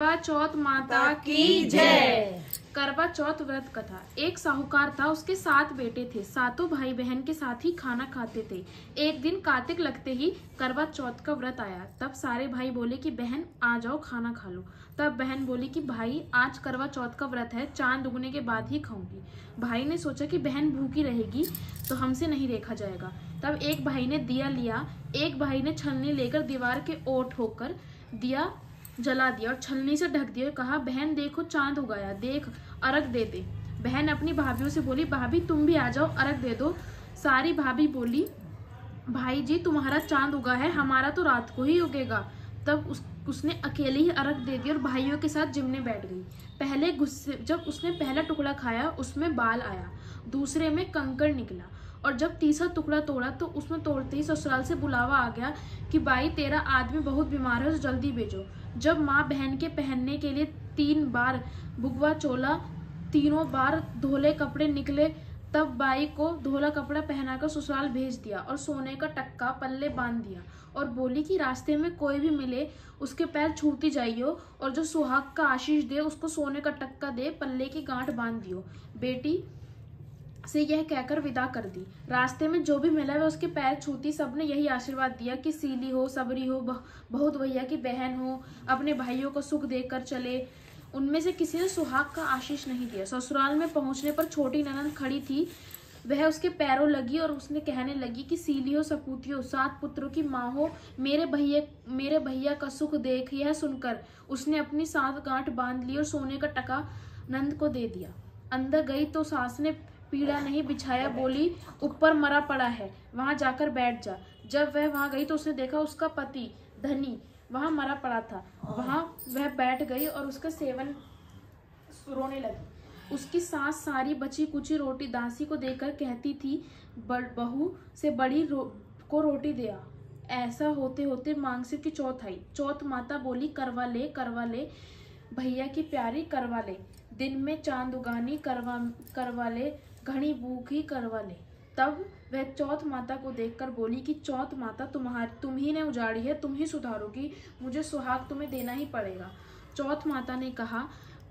करवा चौथ माता की जय। करवा चौथ व्रत कथा। एक साहूकार था, उसके 7 बेटे थे। सातों भाई बहन के साथ ही खाना खाते थे। एक दिन कार्तिक लगते ही करवा चौथ का व्रत आया। तब सारे भाई बोले कि बहन आ जाओ खाना खा लो। तब बहन बोली कि भाई आज करवा चौथ का व्रत है, चांद उगने के बाद ही खाऊंगी। भाई ने सोचा कि बहन भूखी रहेगी तो हमसे नहीं देखा जाएगा। तब एक भाई ने दिया लिया, एक भाई ने छलनी लेकर दीवार के ओट होकर दिया जला दिया और छलनी से ढक दिया और कहा बहन देखो चांद उगाया, देख अर्घ दे दे। बहन अपनी भाभीयों से बोली भाभी तुम भी आ जाओ अर्घ दे दो। सारी भाभी बोली भाई जी तुम्हारा चांद उगा है, हमारा तो रात को ही उगेगा। तब उसने अकेले ही अर्घ दे दिया और भाइयों के साथ जिमने बैठ गई। पहले गुस्से जब उसने पहला टुकड़ा खाया उसमें बाल आया, दूसरे में कंकड़ निकला और जब तीसरा टुकड़ा तोड़ा तो उसमें तोड़ते ही ससुराल से बुलावा आ गया कि भाई तेरा आदमी बहुत बीमार है तो जल्दी भेजो। जब माँ बहन के पहनने के लिए 3 बार भुगवा चोला, तीनों बार धोले कपड़े निकले, तब बाई को धोला कपड़ा पहनाकर ससुराल भेज दिया और सोने का टक्का पल्ले बांध दिया और बोली कि रास्ते में कोई भी मिले उसके पैर छूती जाइयो और जो सुहाग का आशीष दे उसको सोने का टक्का दे, पल्ले की गांठ बांध दियो। बेटी से यह कहकर विदा कर दी। रास्ते में जो भी मिला वह उसके पैर छूती। सबने यही आशीर्वाद दिया कि सीली हो, सबरी हो, बहुत भैया की बहन हो, अपने भाइयों को सुख देकर चले। उनमें से किसी ने सुहाग का आशीष नहीं दिया। ससुराल में पहुंचने पर छोटी ननंद खड़ी थी, वह उसके पैरों लगी और उसने कहने लगी कि सीली हो, सपूती हो, 7 पुत्रों की माँ हो, मेरे भैया का सुख देख। यह सुनकर उसने अपनी 7 गांठ बांध ली और सोने का टका नंद को दे दिया। अंदर गई तो सास ने पीड़ा नहीं बिछाया, बोली ऊपर मरा पड़ा है, वहां जाकर बैठ जा। जब वह वहां गई तो उसने देखा उसका पति धनी वहां मरा पड़ा था। वहां वह बैठ गई और उसका सेवन रोने लगी। उसकी सास सारी बची कुची रोटी दासी को देकर कहती थी बहू से बड़ी को रोटी दे आ। ऐसा होते होते मांगसिर की चौथ आई। चौथ माता बोली करवा ले भैया की प्यारी करवा ले, दिन में चांद उगानी करवा ले, घनी भूखी करवा ले। तब वह चौथ माता को देखकर बोली कि चौथ माता तुम ही ने उजाड़ी है, तुम ही सुधारोगी, मुझे सुहाग तुम्हें देना ही पड़ेगा। चौथ माता ने कहा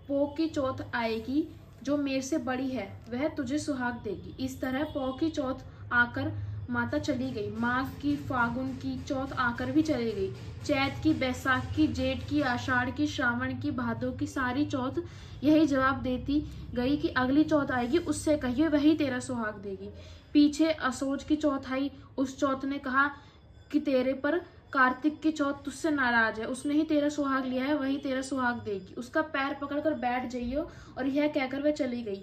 पौ की चौथ आएगी, जो मेरे से बड़ी है वह तुझे सुहाग देगी। इस तरह पौ की चौथ आकर माता चली गई, माघ की, फागुन की चौथ आकर भी चली गई, चैत की, बैसाख की, जेठ की, आषाढ़ की, श्रावण की, भादों की, सारी चौथ यही जवाब देती गई कि अगली चौथ आएगी उससे कहिए वही तेरा सुहाग देगी। पीछे असोज की चौथ आई, उस चौथ ने कहा कि तेरे पर कार्तिक की चौथ तुझसे नाराज है, उसने ही तेरा सुहाग लिया है, वही तेरा सुहाग देगी, उसका पैर पकड़कर बैठ जाइयो। और यह कहकर वह चली गई।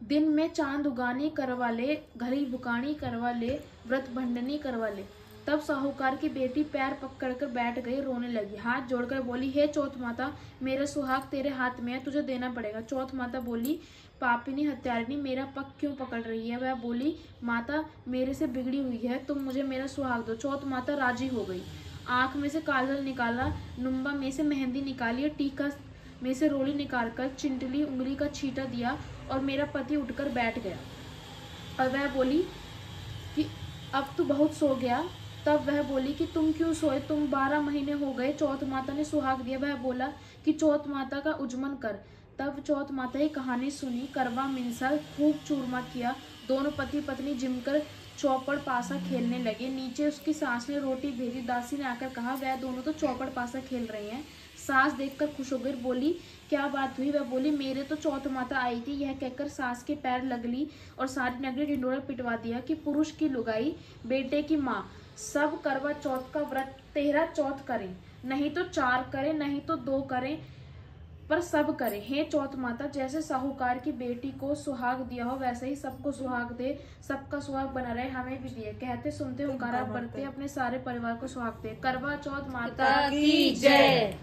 दिन में चांद उगानी करवा ले, घड़ी बुकानी करवा ले, व्रत भंडनी करवा ले। तब साहूकार की बेटी पैर पकड़कर बैठ गई, रोने लगी, हाथ जोड़कर बोली हे चौथ माता मेरा सुहाग तेरे हाथ में है, तुझे देना पड़ेगा। चौथ माता बोली पापिनी हत्यारिणी मेरा पग क्यों पकड़ रही है। वह बोली माता मेरे से बिगड़ी हुई है, तुम मुझे मेरा सुहाग दो। चौथ माता राजी हो गई। आंख में से काजल निकाला, नुम्बा में से मेहंदी निकाली, टीका में से रोली निकालकर चिंटली उंगली का छींटा दिया और मेरा पति उठकर बैठ गया। और वह बोली कि अब तू बहुत सो गया। तब वह बोली कि तुम क्यों सोए, तुम 12 महीने हो गए। चौथ माता ने सुहाग दिया। वह बोला कि चौथ माता का उज्जमन कर। तब चौथ माता की कहानी सुनी, करवा मिंसा खूब चूरमा किया। दोनों पति पत्नी जिमकर चौपड़ पासा खेलने लगे। नीचे उसकी सास ने रोटी भेजी। दासी ने आकर कहा वह दोनों तो चौपड़ पासा खेल रहे हैं। सास देखकर खुश हो गई, बोली क्या बात हुई। वह बोली मेरे तो चौथ माता आई थी। यह कहकर सास के पैर लग ली और सारी नगरी ढिंडोरा पिटवा दिया कि पुरुष की लुगाई, बेटे की माँ, सब करवा चौथ का व्रत 13 चौथ करें, नहीं तो 4 करें, नहीं तो 2 करें, पर सब करें। हे चौथ माता जैसे साहूकार की बेटी को सुहाग दिया हो वैसे ही सबको सुहाग दे, सबका सुहाग बना रहे, हमें भी दिए। कहते सुनते हुकारा बढ़ते अपने सारे परिवार को सुहाग दे। करवा चौथ माता की जय।